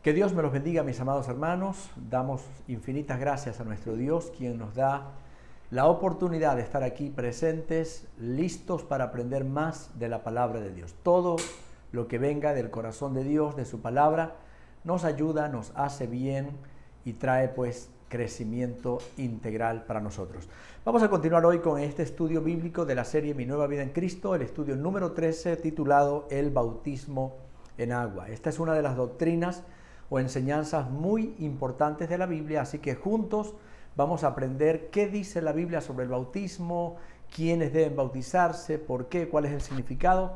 Que Dios me los bendiga, mis amados hermanos. Damos infinitas gracias a nuestro Dios, quien nos da la oportunidad de estar aquí presentes, listos para aprender más de la palabra de Dios. Todo lo que venga del corazón de Dios, de su palabra, nos ayuda, nos hace bien y trae pues crecimiento integral para nosotros. Vamos a continuar hoy con este estudio bíblico de la serie Mi Nueva Vida en Cristo, el estudio número 13 titulado El bautismo en agua. Esta es una de las doctrinas o enseñanzas muy importantes de la Biblia, así que juntos vamos a aprender qué dice la Biblia sobre el bautismo, quiénes deben bautizarse, por qué, cuál es el significado.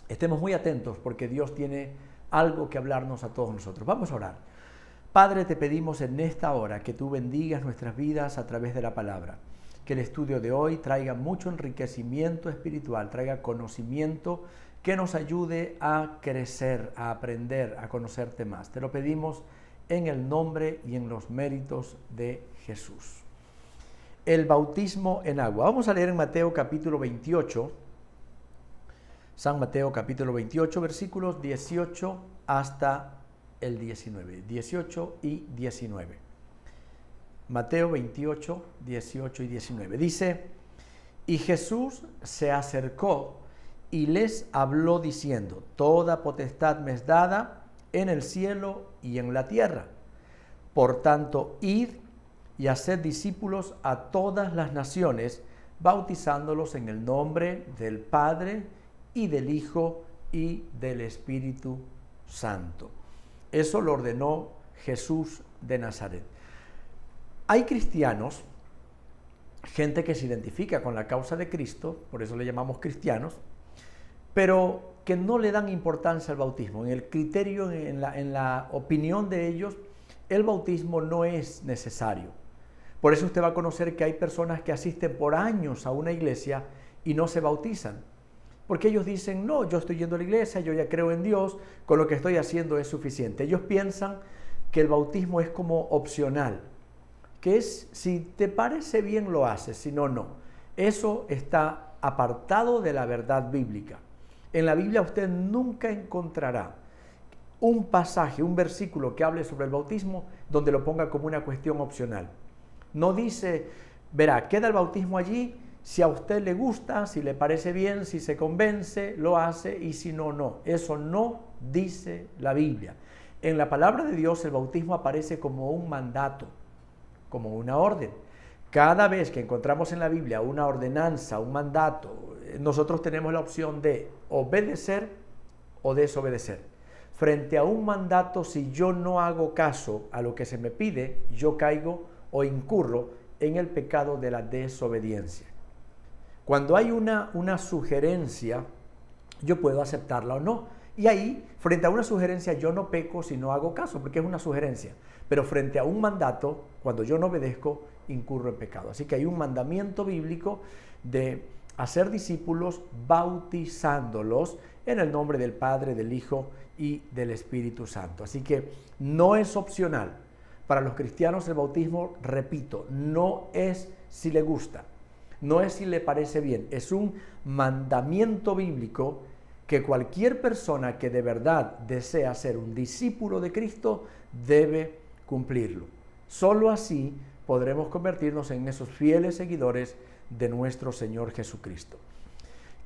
Estemos muy atentos porque Dios tiene algo que hablarnos a todos nosotros. Vamos a orar. Padre, te pedimos en esta hora que tú bendigas nuestras vidas a través de la palabra, que el estudio de hoy traiga mucho enriquecimiento espiritual, traiga conocimiento que nos ayude a crecer, a aprender, a conocerte más. Te lo pedimos en el nombre y en los méritos de Jesús. El bautismo en agua. Vamos a leer en Mateo capítulo 28, San Mateo capítulo 28, versículos 18 hasta el 19. 18 y 19. Mateo 28, 18 y 19. Dice: y Jesús se acercó y les habló diciendo: toda potestad me es dada en el cielo y en la tierra. Por tanto, id y haced discípulos a todas las naciones, bautizándolos en el nombre del Padre y del Hijo y del Espíritu Santo. Eso lo ordenó Jesús de Nazaret. Hay cristianos, gente que se identifica con la causa de Cristo, por eso le llamamos cristianos, pero que no le dan importancia al bautismo. En el criterio, en la opinión de ellos, el bautismo no es necesario. Por eso usted va a conocer que hay personas que asisten por años a una iglesia y no se bautizan. Porque ellos dicen: no, yo estoy yendo a la iglesia, yo ya creo en Dios, con lo que estoy haciendo es suficiente. Ellos piensan que el bautismo es como opcional, que es si te parece bien lo haces, si no, no. Eso está apartado de la verdad bíblica. En la Biblia usted nunca encontrará un pasaje, un versículo que hable sobre el bautismo donde lo ponga como una cuestión opcional. No dice, verá, queda el bautismo allí, si a usted le gusta, si le parece bien, si se convence, lo hace, y si no, no. Eso no dice la Biblia. En la palabra de Dios el bautismo aparece como un mandato, como una orden. Cada vez que encontramos en la Biblia una ordenanza, un mandato, nosotros tenemos la opción de obedecer o desobedecer. Frente a un mandato, si yo no hago caso a lo que se me pide, yo caigo o incurro en el pecado de la desobediencia. Cuando hay una sugerencia, yo puedo aceptarla o no. Y ahí, frente a una sugerencia, yo no peco si no hago caso, porque es una sugerencia. Pero frente a un mandato, cuando yo no obedezco, incurro en pecado. Así que hay un mandamiento bíblico de hacer discípulos bautizándolos en el nombre del Padre, del Hijo y del Espíritu Santo. Así que no es opcional. Para los cristianos el bautismo, repito, no es si le gusta, no es si le parece bien. Es un mandamiento bíblico que cualquier persona que de verdad desea ser un discípulo de Cristo debe cumplirlo. Solo así podremos convertirnos en esos fieles seguidores de nuestro Señor Jesucristo.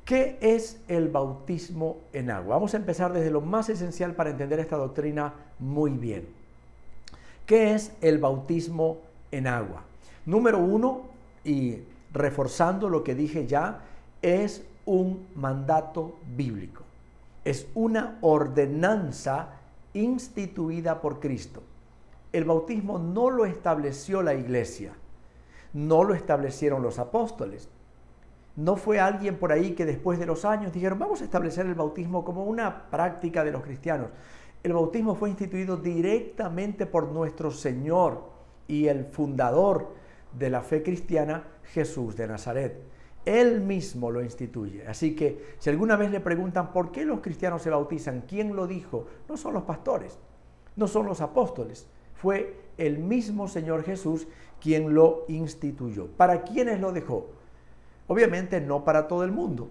¿Qué es el bautismo en agua? Vamos a empezar desde lo más esencial para entender esta doctrina muy bien. ¿Qué es el bautismo en agua? Número uno, y reforzando lo que dije ya, es un mandato bíblico. Es una ordenanza instituida por Cristo. El bautismo no lo estableció la iglesia, no lo establecieron los apóstoles. No fue alguien por ahí que después de los años dijeron: vamos a establecer el bautismo como una práctica de los cristianos. El bautismo fue instituido directamente por nuestro Señor y el fundador de la fe cristiana, Jesús de Nazaret. Él mismo lo instituye. Así que si alguna vez le preguntan por qué los cristianos se bautizan, ¿quién lo dijo? No son los pastores, no son los apóstoles. Fue el mismo Señor Jesús quien lo instituyó. ¿Para quiénes lo dejó? Obviamente no para todo el mundo,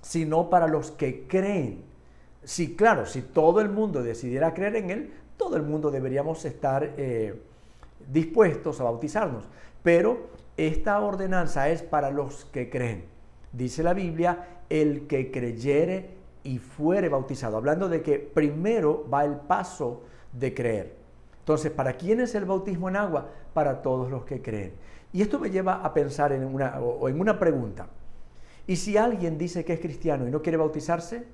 sino para los que creen. Sí, claro, si todo el mundo decidiera creer en Él, todo el mundo deberíamos estar dispuestos a bautizarnos, pero esta ordenanza es para los que creen. Dice la Biblia, el que creyere y fuere bautizado, hablando de que primero va el paso de creer. Entonces, ¿para quién es el bautismo en agua? Para todos los que creen. Y esto me lleva a pensar en una pregunta. ¿Y si alguien dice que es cristiano y no quiere bautizarse?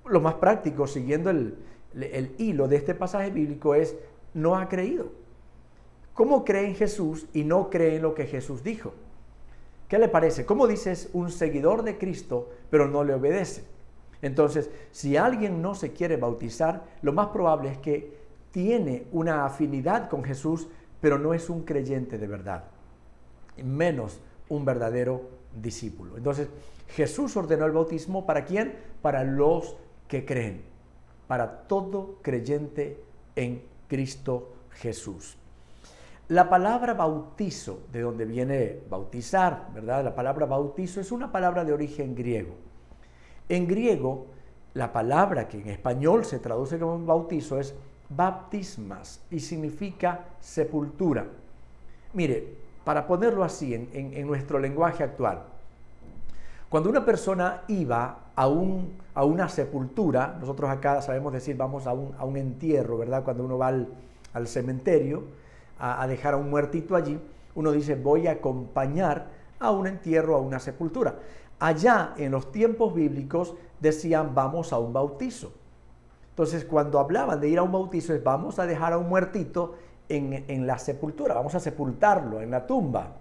Lo más práctico, siguiendo el hilo de este pasaje bíblico, es no ha creído. ¿Cómo cree en Jesús y no cree en lo que Jesús dijo? ¿Qué le parece? ¿Cómo dices un seguidor de Cristo pero no le obedece? Entonces, si alguien no se quiere bautizar, lo más probable es que tiene una afinidad con Jesús, pero no es un creyente de verdad, menos un verdadero discípulo. Entonces, Jesús ordenó el bautismo, ¿para quién? Para los que creen, para todo creyente en Cristo Jesús. La palabra bautizo, de donde viene bautizar, ¿verdad? La palabra bautizo es una palabra de origen griego. En griego, la palabra que en español se traduce como bautizo es baptismas y significa sepultura. Mire, para ponerlo así en nuestro lenguaje actual, cuando una persona iba a una sepultura, nosotros acá sabemos decir vamos a un entierro, ¿verdad? Cuando uno va al cementerio a dejar a un muertito allí, uno dice voy a acompañar a un entierro, a una sepultura. Allá en los tiempos bíblicos decían vamos a un bautizo. Entonces cuando hablaban de ir a un bautizo es vamos a dejar a un muertito en la sepultura, vamos a sepultarlo en la tumba.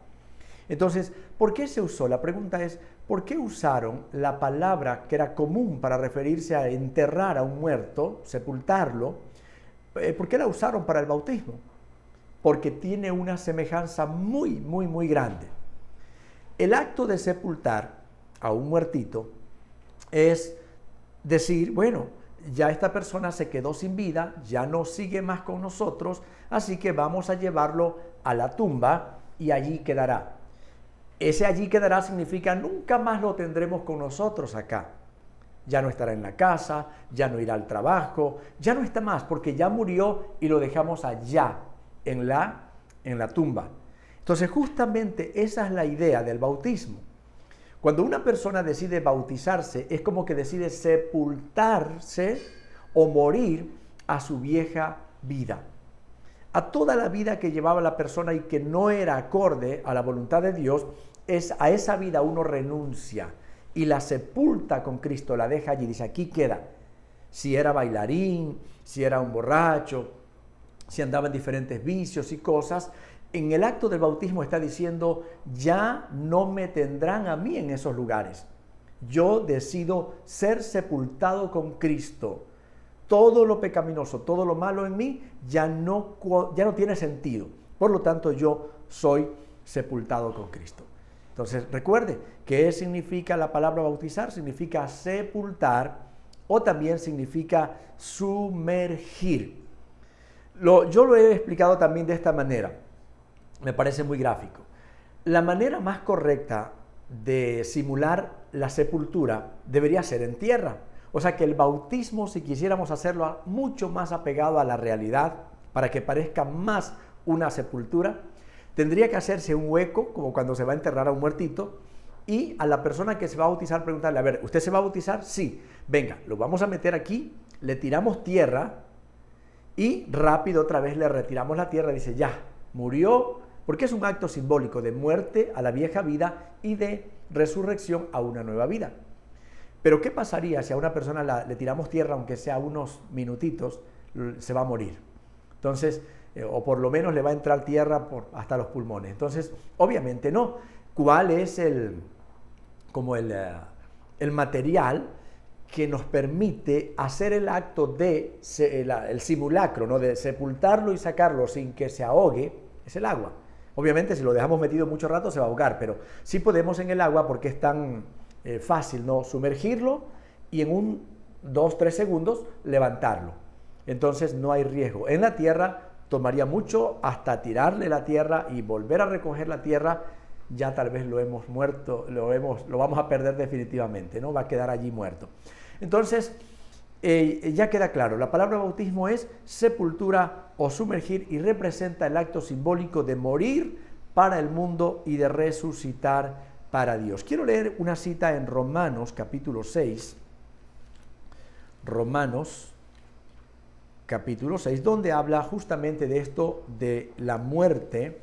Entonces, ¿por qué se usó? La pregunta es, ¿por qué usaron la palabra que era común para referirse a enterrar a un muerto, sepultarlo? ¿Por qué la usaron para el bautismo? Porque tiene una semejanza muy, muy, muy grande. El acto de sepultar a un muertito es decir, bueno, ya esta persona se quedó sin vida, ya no sigue más con nosotros, así que vamos a llevarlo a la tumba y allí quedará. Ese allí quedará significa nunca más lo tendremos con nosotros acá. Ya no estará en la casa, ya no irá al trabajo, ya no está más porque ya murió y lo dejamos allá en la tumba. Entonces justamente esa es la idea del bautismo. Cuando una persona decide bautizarse es como que decide sepultarse o morir a su vieja vida, a toda la vida que llevaba la persona y que no era acorde a la voluntad de Dios. A esa vida uno renuncia y la sepulta con Cristo, la deja allí, dice aquí queda. Si era bailarín, si era un borracho, si andaba en diferentes vicios y cosas, en el acto del bautismo está diciendo ya no me tendrán a mí en esos lugares. Yo decido ser sepultado con Cristo. Todo lo pecaminoso, todo lo malo en mí ya no tiene sentido. Por lo tanto, yo soy sepultado con Cristo. Entonces, recuerde, ¿qué significa la palabra bautizar? Significa sepultar o también significa sumergir. Yo lo he explicado también de esta manera. Me parece muy gráfico. La manera más correcta de simular la sepultura debería ser en tierra. O sea que el bautismo, si quisiéramos hacerlo mucho más apegado a la realidad, para que parezca más una sepultura, tendría que hacerse un hueco, como cuando se va a enterrar a un muertito, y a la persona que se va a bautizar preguntarle, a ver, ¿usted se va a bautizar? Sí. Venga, lo vamos a meter aquí, le tiramos tierra y rápido otra vez le retiramos la tierra. Dice, ya, murió, porque es un acto simbólico de muerte a la vieja vida y de resurrección a una nueva vida. Pero ¿qué pasaría si a una persona le tiramos tierra, aunque sea unos minutitos, se va a morir? Entonces, o por lo menos le va a entrar tierra hasta los pulmones. Entonces, obviamente no. ¿Cuál es el material que nos permite hacer el acto el simulacro, ¿no? De sepultarlo y sacarlo sin que se ahogue? Es el agua. Obviamente, si lo dejamos metido mucho rato se va a ahogar, pero sí podemos en el agua porque es tan fácil, ¿no? Sumergirlo y en 2-3 segundos levantarlo. Entonces no hay riesgo. En la tierra tomaría mucho hasta tirarle la tierra y volver a recoger la tierra. Ya tal vez lo hemos muerto, lo vamos a perder definitivamente, ¿no? Va a quedar allí muerto. Entonces, Ya queda claro, la palabra bautismo es sepultura o sumergir y representa el acto simbólico de morir para el mundo y de resucitar para Dios. Quiero leer una cita en Romanos capítulo 6, Romanos capítulo 6, donde habla justamente de esto, de la muerte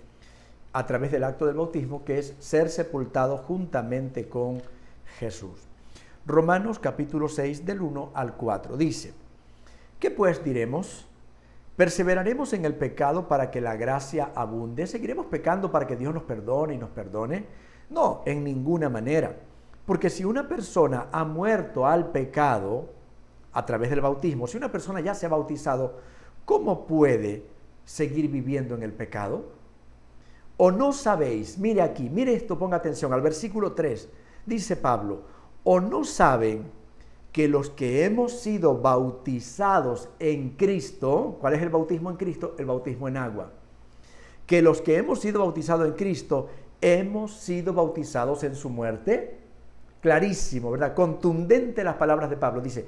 a través del acto del bautismo, que es ser sepultado juntamente con Jesús. Romanos capítulo 6 del 1 al 4 dice: ¿qué pues diremos? ¿Perseveraremos en el pecado para que la gracia abunde? ¿Seguiremos pecando para que Dios nos perdone y nos perdone? No, en ninguna manera. Porque si una persona ha muerto al pecado a través del bautismo, si una persona ya se ha bautizado, ¿cómo puede seguir viviendo en el pecado? ¿O no sabéis? Mire aquí, mire esto, ponga atención al versículo 3. Dice Pablo: ¿o no saben que los que hemos sido bautizados en Cristo? ¿Cuál es el bautismo en Cristo? El bautismo en agua. Que los que hemos sido bautizados en Cristo, hemos sido bautizados en su muerte. Clarísimo, ¿verdad? Contundente las palabras de Pablo. Dice: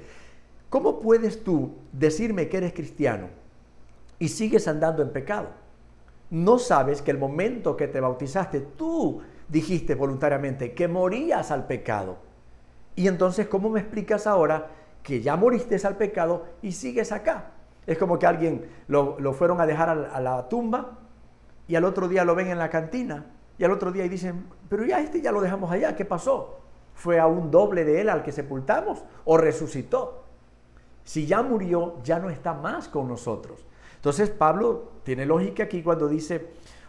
¿cómo puedes tú decirme que eres cristiano y sigues andando en pecado? ¿No sabes que el momento que te bautizaste, tú dijiste voluntariamente que morías al pecado? Y entonces, ¿cómo me explicas ahora que ya moriste al pecado y sigues acá? Es como que alguien lo fueron a dejar a la tumba y al otro día lo ven en la cantina y al otro día y dicen: pero ya lo dejamos allá, ¿qué pasó? ¿Fue a un doble de él al que sepultamos o resucitó? Si ya murió, ya no está más con nosotros. Entonces Pablo tiene lógica aquí cuando dice: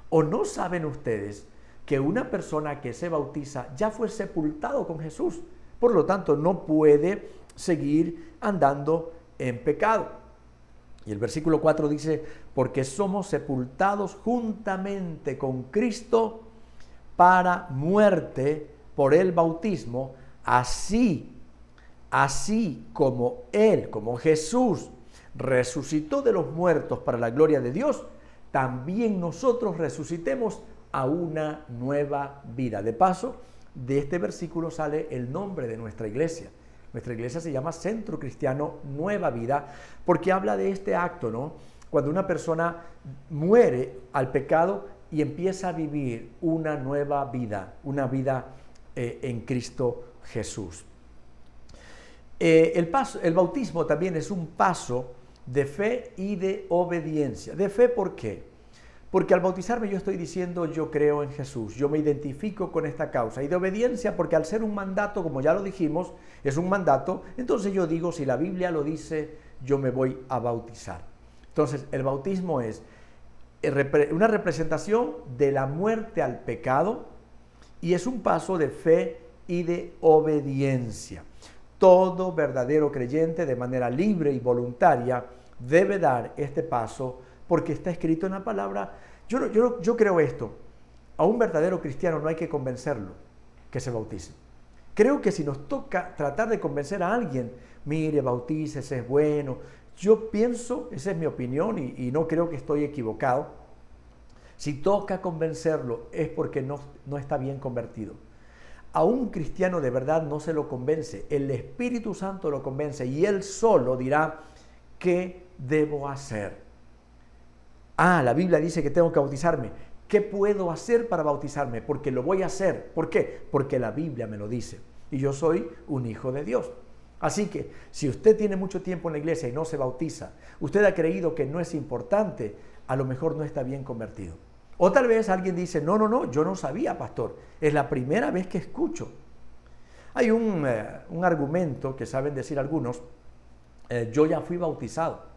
¿o no saben ustedes que una persona que se bautiza ya fue sepultado con Jesús? Por lo tanto, no puede seguir andando en pecado. Y el versículo 4 dice: porque somos sepultados juntamente con Cristo para muerte por el bautismo, así como Él, como Jesús, resucitó de los muertos para la gloria de Dios, también nosotros resucitemos a una nueva vida. De paso, de este versículo sale el nombre de nuestra iglesia. Nuestra iglesia se llama Centro Cristiano Nueva Vida, porque habla de este acto, ¿no? Cuando una persona muere al pecado y empieza a vivir una nueva vida, una vida en Cristo Jesús. El bautismo también es un paso de fe y de obediencia. De fe, ¿por qué? Porque al bautizarme yo estoy diciendo: yo creo en Jesús, yo me identifico con esta causa. Y de obediencia, porque al ser un mandato, como ya lo dijimos, es un mandato, entonces yo digo: si la Biblia lo dice, yo me voy a bautizar. Entonces el bautismo es una representación de la muerte al pecado y es un paso de fe y de obediencia. Todo verdadero creyente, de manera libre y voluntaria, debe dar este paso, porque está escrito en la palabra. Yo creo esto: a un verdadero cristiano no hay que convencerlo que se bautice. Creo que si nos toca tratar de convencer a alguien: mire, bautícese, es bueno. Yo pienso, esa es mi opinión y no creo que estoy equivocado, si toca convencerlo es porque no está bien convertido. A un cristiano de verdad no se lo convence, el Espíritu Santo lo convence y él solo dirá: ¿qué debo hacer? La Biblia dice que tengo que bautizarme. ¿Qué puedo hacer para bautizarme? Porque lo voy a hacer. ¿Por qué? Porque la Biblia me lo dice. Y yo soy un hijo de Dios. Así que, si usted tiene mucho tiempo en la iglesia y no se bautiza, usted ha creído que no es importante, a lo mejor no está bien convertido. O tal vez alguien dice: no, yo no sabía, pastor. Es la primera vez que escucho. Hay un argumento que saben decir algunos: yo ya fui bautizado.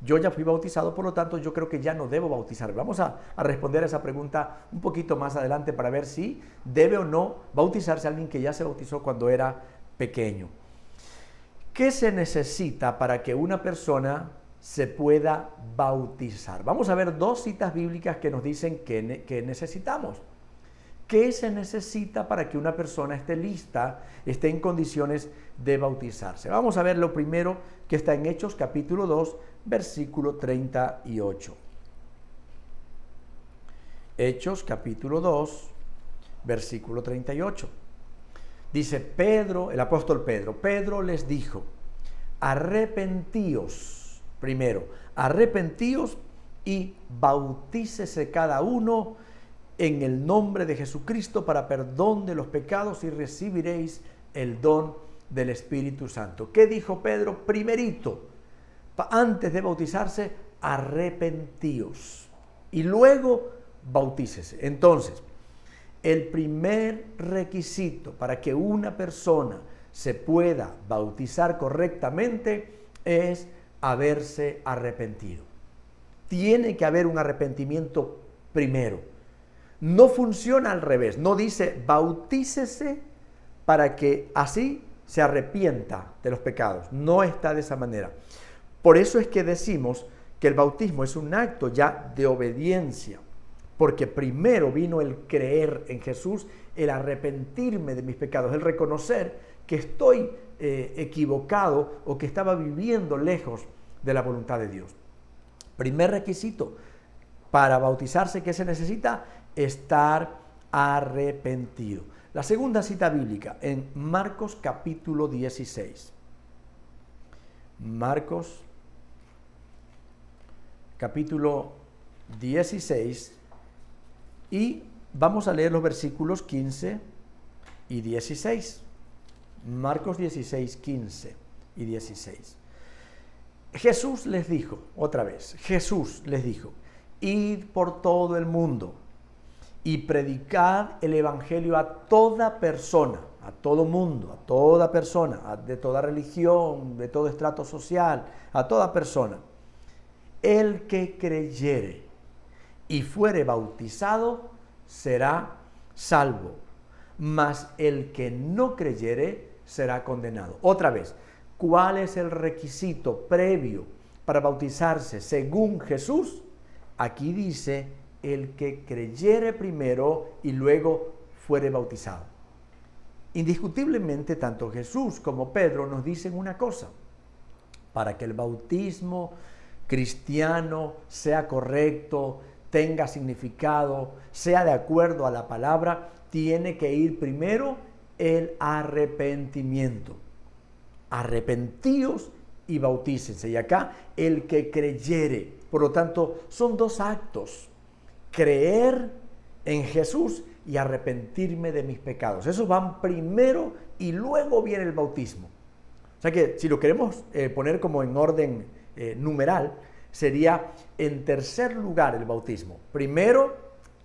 Yo ya fui bautizado, por lo tanto yo creo que ya no debo bautizar. Vamos a responder a esa pregunta un poquito más adelante para ver si debe o no bautizarse alguien que ya se bautizó cuando era pequeño. ¿Qué se necesita para que una persona se pueda bautizar? Vamos a ver dos citas bíblicas que nos dicen que necesitamos. ¿Qué se necesita para que una persona esté lista, esté en condiciones de bautizarse? Vamos a ver lo primero, que está en Hechos capítulo 2, versículo 38. Hechos capítulo 2, versículo 38. Dice Pedro, el apóstol Pedro les dijo: arrepentíos primero, arrepentíos y bautícese cada uno en el nombre de Jesucristo para perdón de los pecados y recibiréis el don del Espíritu Santo. ¿Qué dijo Pedro? Primerito, antes de bautizarse, arrepentíos y luego bautícese. Entonces, el primer requisito para que una persona se pueda bautizar correctamente es haberse arrepentido. Tiene que haber un arrepentimiento primero. No funciona al revés. No dice bautícese para que así se arrepienta de los pecados. No está de esa manera. Por eso es que decimos que el bautismo es un acto ya de obediencia. Porque primero vino el creer en Jesús, el arrepentirme de mis pecados, el reconocer que estoy equivocado o que estaba viviendo lejos de la voluntad de Dios. Primer requisito para bautizarse, ¿qué se necesita? Estar arrepentido. La segunda cita bíblica en Marcos capítulo 16. Marcos capítulo 16 y vamos a leer los versículos 15 y 16. Marcos 16, 15 y 16. Jesús les dijo, otra vez, Jesús les dijo, id por todo el mundo y predicad el evangelio a toda persona, a todo mundo, a toda persona, de toda religión, de todo estrato social, a toda persona. El que creyere y fuere bautizado será salvo, mas el que no creyere será condenado. Otra vez, ¿cuál es el requisito previo para bautizarse según Jesús? Aquí dice, el que creyere primero y luego fuere bautizado. Indiscutiblemente, tanto Jesús como Pedro nos dicen una cosa: para que el bautismo cristiano sea correcto, tenga significado, sea de acuerdo a la palabra, tiene que ir primero el arrepentimiento. Arrepentíos y bautícense. Y acá, el que creyere. Por lo tanto, son dos actos: creer en Jesús y arrepentirme de mis pecados. Esos van primero y luego viene el bautismo. O sea que si lo queremos poner como en orden numeral, sería en tercer lugar el bautismo. Primero,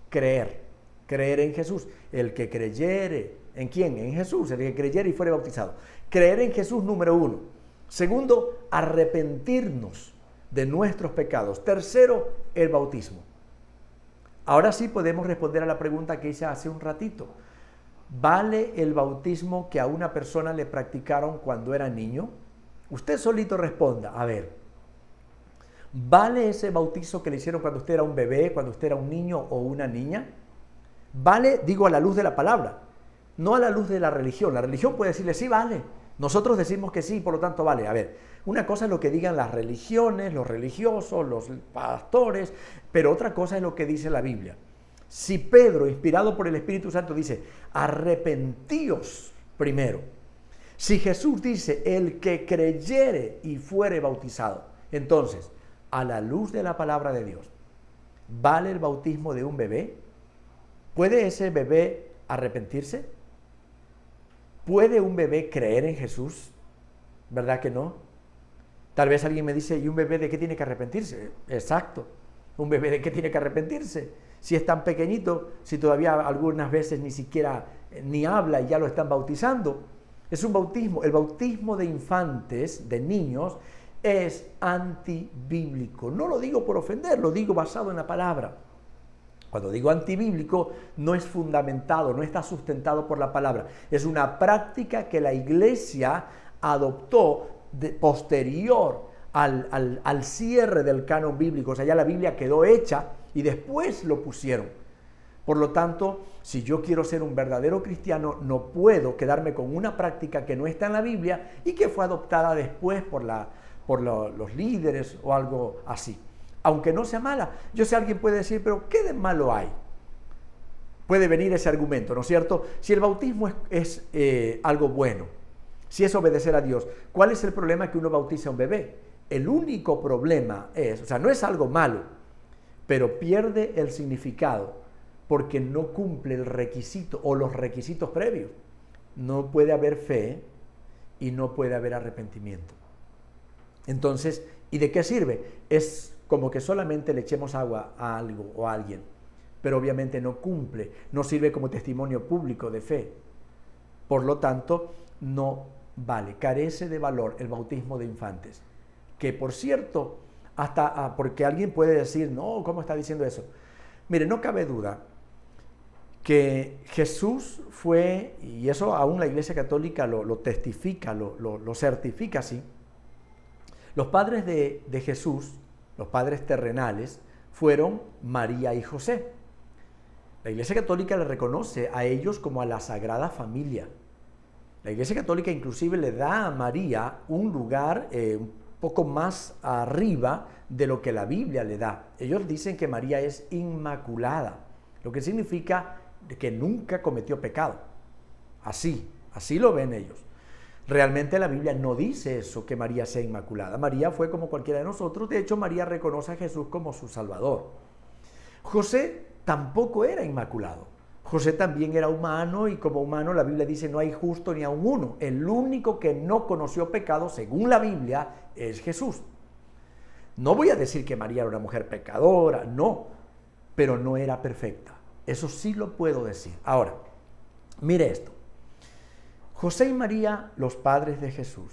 creer en Jesús. El que creyere, ¿en quién? En Jesús, el que creyere y fuere bautizado. Creer en Jesús, número uno. Segundo, arrepentirnos de nuestros pecados. Tercero, el bautismo. Ahora sí podemos responder a la pregunta que hice hace un ratito. ¿Vale el bautismo que a una persona le practicaron cuando era niño? Usted solito responda, a ver, ¿vale ese bautizo que le hicieron cuando usted era un bebé, cuando usted era un niño o una niña? Vale, digo, a la luz de la palabra, no a la luz de la religión. La religión puede decirle, sí, vale. Nosotros decimos que sí, por lo tanto vale. A ver, una cosa es lo que digan las religiones, los religiosos, los pastores, pero otra cosa es lo que dice la Biblia. Si Pedro, inspirado por el Espíritu Santo, dice, arrepentíos primero. Si Jesús dice, el que creyere y fuere bautizado, entonces, a la luz de la palabra de Dios, ¿vale el bautismo de un bebé? ¿Puede ese bebé arrepentirse? ¿Puede un bebé creer en Jesús? ¿Verdad que no? Tal vez alguien me dice, ¿y un bebé de qué tiene que arrepentirse? Exacto. ¿Un bebé de qué tiene que arrepentirse? Si es tan pequeñito, si todavía algunas veces ni siquiera ni habla y ya lo están bautizando. Es un bautismo. El bautismo de infantes, de niños, es antibíblico. No lo digo por ofender, lo digo basado en la palabra. Cuando digo antibíblico, no es fundamentado, no está sustentado por la palabra. Es una práctica que la Iglesia adoptó posterior al cierre del canon bíblico. O sea, ya la Biblia quedó hecha y después lo pusieron. Por lo tanto, si yo quiero ser un verdadero cristiano, no puedo quedarme con una práctica que no está en la Biblia y que fue adoptada después por los líderes o algo así. Aunque no sea mala. Yo sé, alguien puede decir, pero ¿qué de malo hay? Puede venir ese argumento, ¿no es cierto? Si el bautismo es algo bueno, si es obedecer a Dios. ¿Cuál es el problema que uno bautiza a un bebé? El único problema es, o sea, no es algo malo, pero pierde el significado porque no cumple el requisito o los requisitos previos. No puede haber fe y no puede haber arrepentimiento. Entonces, ¿y de qué sirve? Es como que solamente le echemos agua a algo o a alguien, pero obviamente no cumple, no sirve como testimonio público de fe. Por lo tanto, no vale, carece de valor el bautismo de infantes. Que por cierto, hasta porque alguien puede decir, no, ¿cómo está diciendo eso? Mire, no cabe duda que Jesús fue, y eso aún la Iglesia Católica lo testifica, lo certifica así. Los padres de Jesús, los padres terrenales, fueron María y José. La Iglesia Católica le reconoce a ellos como a la Sagrada Familia. La Iglesia Católica inclusive le da a María un lugar un poco más arriba de lo que la Biblia le da. Ellos dicen que María es inmaculada, lo que significa que nunca cometió pecado. Así lo ven ellos. Realmente la Biblia no dice eso, que María sea inmaculada. María fue como cualquiera de nosotros. De hecho, María reconoce a Jesús como su Salvador. José tampoco era inmaculado. José también era humano y como humano la Biblia dice no hay justo ni aun uno. El único que no conoció pecado, según la Biblia, es Jesús. No voy a decir que María era una mujer pecadora, no, pero no era perfecta. Eso sí lo puedo decir. Ahora, mire esto. José y María, los padres de Jesús.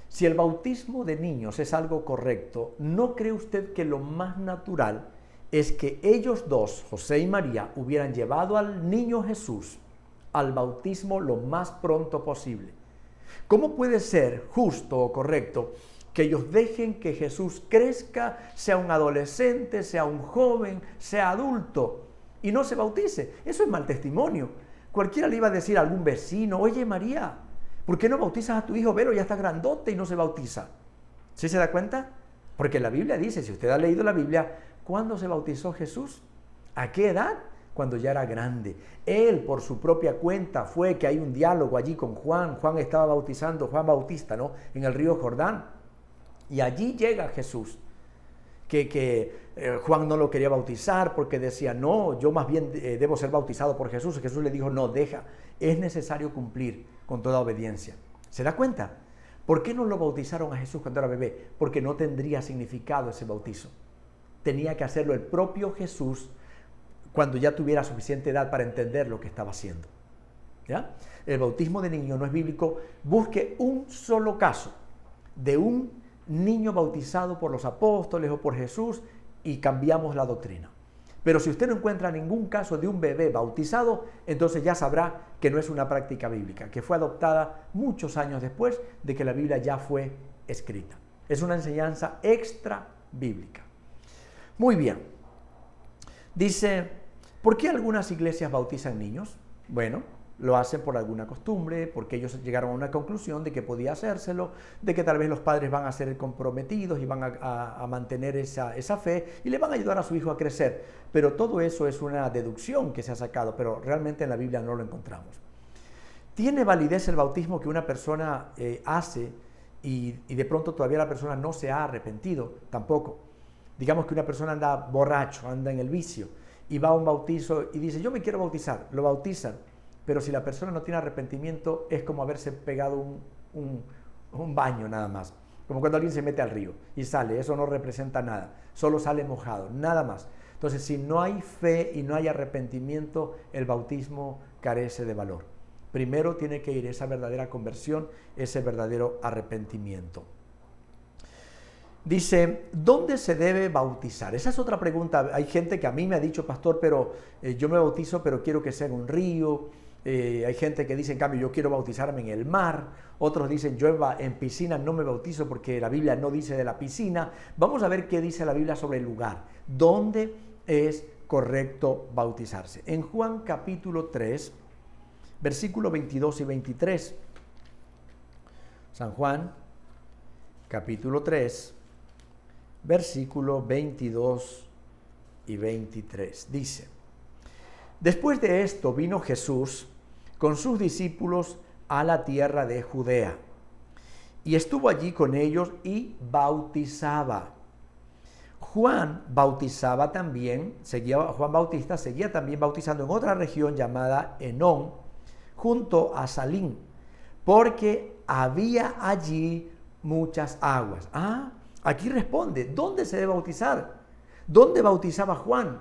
Si el bautismo de niños es algo correcto, ¿no cree usted que lo más natural es que ellos dos, José y María, hubieran llevado al niño Jesús al bautismo lo más pronto posible? ¿Cómo puede ser justo o correcto que ellos dejen que Jesús crezca, sea un adolescente, sea un joven, sea adulto y no se bautice? Eso es mal testimonio. Cualquiera le iba a decir a algún vecino, oye María, ¿por qué no bautizas a tu hijo? Velo, ya está grandote y no se bautiza. ¿Sí se da cuenta? Porque la Biblia dice, si usted ha leído la Biblia, ¿cuándo se bautizó Jesús? ¿A qué edad? Cuando ya era grande. Él por su propia cuenta fue que hay un diálogo allí con Juan. Juan estaba bautizando, Juan Bautista, ¿no? En el río Jordán. Y allí llega Jesús. Juan no lo quería bautizar porque decía, no, yo más bien debo ser bautizado por Jesús. Y Jesús le dijo, no, deja, es necesario cumplir con toda obediencia. ¿Se da cuenta? ¿Por qué no lo bautizaron a Jesús cuando era bebé? Porque no tendría significado ese bautizo. Tenía que hacerlo el propio Jesús cuando ya tuviera suficiente edad para entender lo que estaba haciendo. ¿Ya? El bautismo de niño no es bíblico. Busque un solo caso de un niño bautizado por los apóstoles o por Jesús y cambiamos la doctrina. Pero si usted no encuentra ningún caso de un bebé bautizado, entonces ya sabrá que no es una práctica bíblica, que fue adoptada muchos años después de que la Biblia ya fue escrita. Es una enseñanza extra bíblica. Muy bien. Dice, ¿por qué algunas iglesias bautizan niños? Bueno, lo hacen por alguna costumbre, porque ellos llegaron a una conclusión de que podía hacérselo, de que tal vez los padres van a ser comprometidos y van a mantener esa fe y le van a ayudar a su hijo a crecer. Pero todo eso es una deducción que se ha sacado, pero realmente en la Biblia no lo encontramos. ¿Tiene validez el bautismo que una persona hace y de pronto todavía la persona no se ha arrepentido? Tampoco. Digamos que una persona anda borracho, anda en el vicio y va a un bautizo y dice, yo me quiero bautizar, lo bautizan. Pero si la persona no tiene arrepentimiento, es como haberse pegado un baño nada más. Como cuando alguien se mete al río y sale, eso no representa nada, solo sale mojado, nada más. Entonces, si no hay fe y no hay arrepentimiento, el bautismo carece de valor. Primero tiene que ir esa verdadera conversión, ese verdadero arrepentimiento. Dice, ¿dónde se debe bautizar? Esa es otra pregunta. Hay gente que a mí me ha dicho, pastor, pero yo me bautizo, pero quiero que sea en un río. Hay gente que dice, en cambio, yo quiero bautizarme en el mar. Otros dicen, yo en piscina no me bautizo porque la Biblia no dice de la piscina. Vamos a ver qué dice la Biblia sobre el lugar. ¿Dónde es correcto bautizarse? En Juan capítulo 3, versículos 22 y 23. San Juan capítulo 3, versículos 22 y 23. Dice, después de esto vino Jesús con sus discípulos a la tierra de Judea. Y estuvo allí con ellos y bautizaba. Juan bautizaba también, Juan Bautista seguía también bautizando en otra región llamada Enón, junto a Salim, porque había allí muchas aguas. Aquí responde, ¿dónde se debe bautizar? ¿Dónde bautizaba Juan?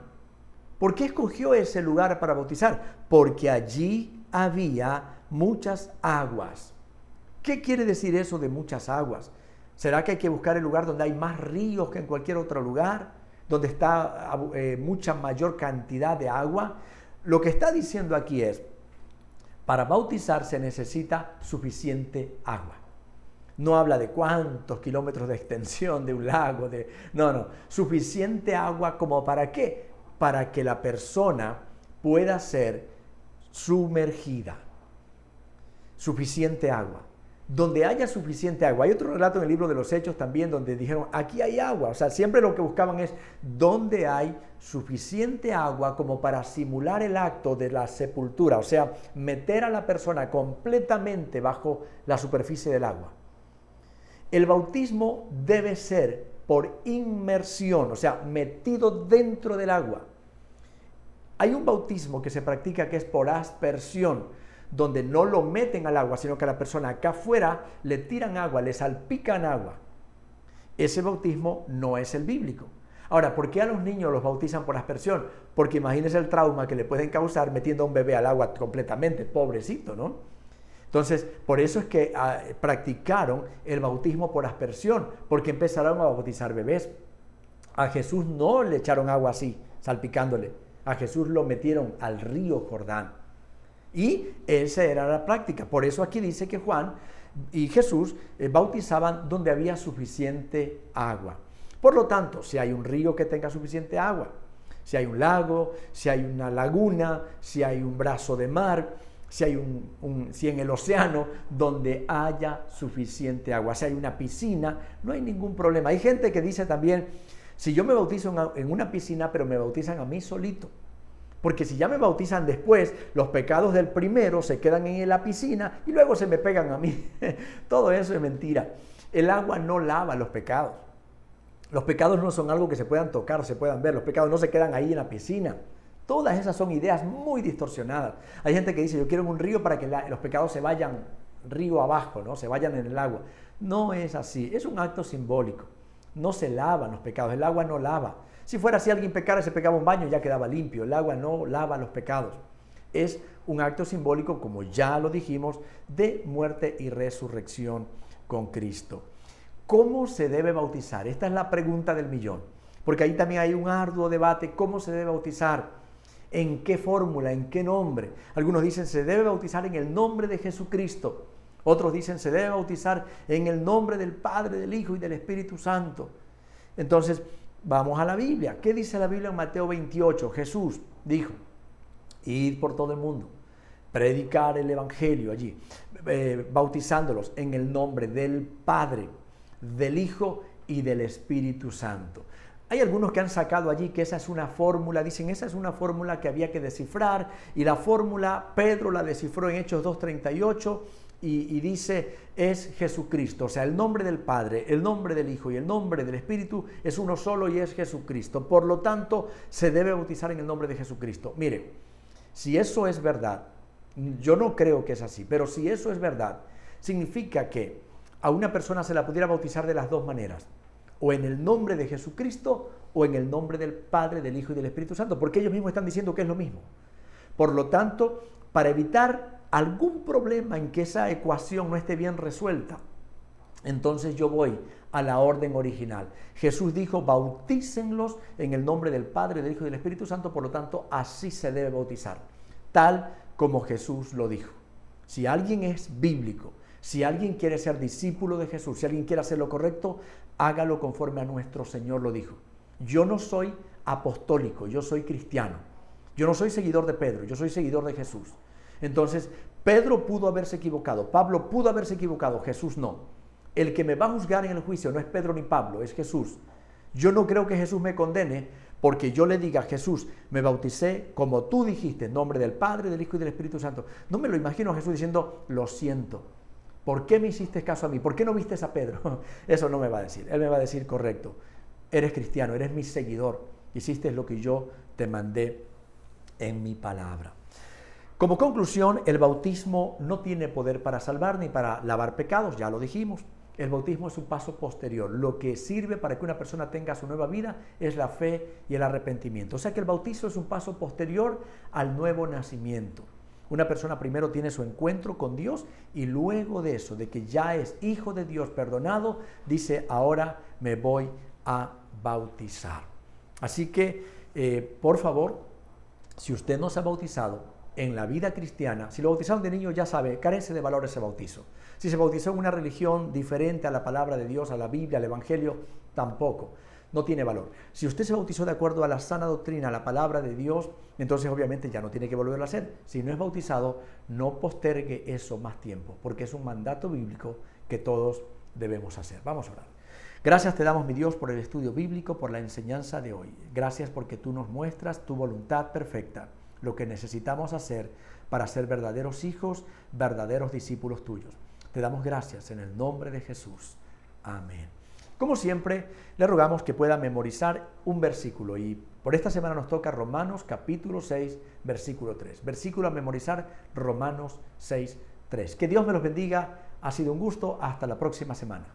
¿Por qué escogió ese lugar para bautizar? Porque allí había muchas aguas. ¿Qué quiere decir eso de muchas aguas? ¿Será que hay que buscar el lugar donde hay más ríos que en cualquier otro lugar? ¿Donde está mucha mayor cantidad de agua? Lo que está diciendo aquí es, para bautizar se necesita suficiente agua. No habla de cuántos kilómetros de extensión de un lago. No, suficiente agua como para qué? Para que la persona pueda ser sumergida. Suficiente agua. Donde haya suficiente agua. Hay otro relato en el libro de los Hechos también donde dijeron, aquí hay agua. O sea, siempre lo que buscaban es donde hay suficiente agua como para simular el acto de la sepultura. O sea, meter a la persona completamente bajo la superficie del agua. El bautismo debe ser por inmersión, o sea, metido dentro del agua. Hay un bautismo que se practica que es por aspersión, donde no lo meten al agua, sino que a la persona acá afuera le tiran agua, le salpican agua. Ese bautismo no es el bíblico. Ahora, ¿por qué a los niños los bautizan por aspersión? Porque imagínense el trauma que le pueden causar metiendo a un bebé al agua completamente, pobrecito, ¿no? Entonces, por eso es que practicaron el bautismo por aspersión, porque empezaron a bautizar bebés. A Jesús no le echaron agua así, salpicándole. A Jesús lo metieron al río Jordán. Y esa era la práctica. Por eso aquí dice que Juan y Jesús bautizaban donde había suficiente agua. Por lo tanto, si hay un río que tenga suficiente agua, si hay un lago, si hay una laguna, si hay un brazo de mar, si en el océano donde haya suficiente agua, si hay una piscina, no hay ningún problema. Hay gente que dice también, si yo me bautizo en una piscina, pero me bautizan a mí solito, porque si ya me bautizan después, los pecados del primero se quedan en la piscina y luego se me pegan a mí. Todo eso es mentira. El agua no lava los pecados. Los pecados no son algo que se puedan tocar, se puedan ver. Los pecados no se quedan ahí en la piscina. Todas esas son ideas muy distorsionadas. Hay gente que dice, yo quiero un río para que los pecados se vayan río abajo, ¿no? Se vayan en el agua. No es así, es un acto simbólico. No se lavan los pecados, el agua no lava. Si fuera así, alguien pecara, se pegaba un baño y ya quedaba limpio. El agua no lava los pecados. Es un acto simbólico, como ya lo dijimos, de muerte y resurrección con Cristo. ¿Cómo se debe bautizar? Esta es la pregunta del millón. Porque ahí también hay un arduo debate, ¿cómo se debe bautizar? ¿En qué fórmula? ¿En qué nombre? Algunos dicen se debe bautizar en el nombre de Jesucristo. Otros dicen se debe bautizar en el nombre del Padre, del Hijo y del Espíritu Santo. Entonces, vamos a la Biblia. ¿Qué dice la Biblia en Mateo 28? Jesús dijo, id por todo el mundo, predicar el Evangelio allí, bautizándolos en el nombre del Padre, del Hijo y del Espíritu Santo. Hay algunos que han sacado allí que esa es una fórmula, dicen esa es una fórmula que había que descifrar y la fórmula Pedro la descifró en Hechos 2:38 y dice es Jesucristo, o sea el nombre del Padre, el nombre del Hijo y el nombre del Espíritu es uno solo y es Jesucristo. Por lo tanto se debe bautizar en el nombre de Jesucristo. Mire, si eso es verdad, yo no creo que es así, pero si eso es verdad, significa que a una persona se la pudiera bautizar de las dos maneras. O en el nombre de Jesucristo o en el nombre del Padre, del Hijo y del Espíritu Santo, porque ellos mismos están diciendo que es lo mismo. Por lo tanto, para evitar algún problema en que esa ecuación no esté bien resuelta, entonces yo voy a la orden original. Jesús dijo, bautícenlos en el nombre del Padre, del Hijo y del Espíritu Santo, por lo tanto, así se debe bautizar, tal como Jesús lo dijo. Si alguien es bíblico, si alguien quiere ser discípulo de Jesús, si alguien quiere hacer lo correcto, hágalo conforme a nuestro Señor lo dijo. Yo no soy apostólico, yo soy cristiano. Yo no soy seguidor de Pedro, yo soy seguidor de Jesús. Entonces, Pedro pudo haberse equivocado, Pablo pudo haberse equivocado, Jesús no. El que me va a juzgar en el juicio no es Pedro ni Pablo, es Jesús. Yo no creo que Jesús me condene porque yo le diga, Jesús, me bauticé como tú dijiste, en nombre del Padre, del Hijo y del Espíritu Santo. No me lo imagino a Jesús diciendo, lo siento, ¿por qué me hiciste caso a mí? ¿Por qué no viste a Pedro? Eso no me va a decir. Él me va a decir, correcto, eres cristiano, eres mi seguidor, hiciste lo que yo te mandé en mi palabra. Como conclusión, el bautismo no tiene poder para salvar ni para lavar pecados, ya lo dijimos. El bautismo es un paso posterior. Lo que sirve para que una persona tenga su nueva vida es la fe y el arrepentimiento. O sea que el bautismo es un paso posterior al nuevo nacimiento. Una persona primero tiene su encuentro con Dios y luego de eso, de que ya es hijo de Dios perdonado, dice, ahora me voy a bautizar. Así que, por favor, si usted no se ha bautizado en la vida cristiana, si lo bautizaron de niño, ya sabe, carece de valor ese bautizo. Si se bautizó en una religión diferente a la palabra de Dios, a la Biblia, al Evangelio, tampoco. No tiene valor. Si usted se bautizó de acuerdo a la sana doctrina, a la palabra de Dios, entonces obviamente ya no tiene que volverlo a hacer. Si no es bautizado, no postergue eso más tiempo, porque es un mandato bíblico que todos debemos hacer. Vamos a orar. Gracias te damos, mi Dios, por el estudio bíblico, por la enseñanza de hoy. Gracias porque tú nos muestras tu voluntad perfecta, lo que necesitamos hacer para ser verdaderos hijos, verdaderos discípulos tuyos. Te damos gracias en el nombre de Jesús. Amén. Como siempre, le rogamos que pueda memorizar un versículo y por esta semana nos toca Romanos capítulo 6, versículo 3. Versículo a memorizar, Romanos 6, 3. Que Dios me los bendiga. Ha sido un gusto. Hasta la próxima semana.